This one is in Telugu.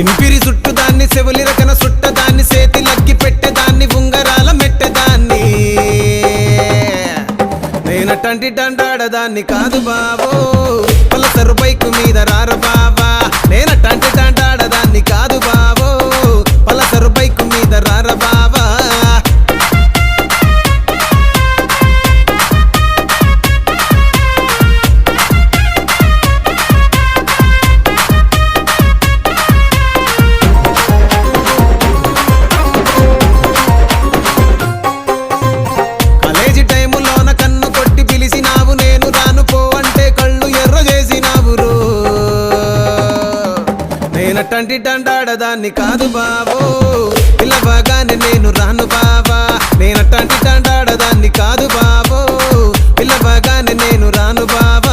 సింపిరి చుట్టుదాన్ని సెవులి రకన సుట్టదాన్ని సేతి లగ్గి పెట్టేదాన్ని ఉంగరాల మెట్టెదాన్ని నేనటంటి డండాడదాన్ని కాదు బావో పలసరు బైకు మీద రార బావా నేనటంటి డండాడదాన్ని కాదు బావో పలసరు బైకు మీద రార బావా నేనటంటి డండాడదాన్ని కాదు బావో పిల్లవగానే నేను రాను బావా నేనటంటి డండాడదాన్ని కాదు బావో పిల్లవగానే నేను రాను బావా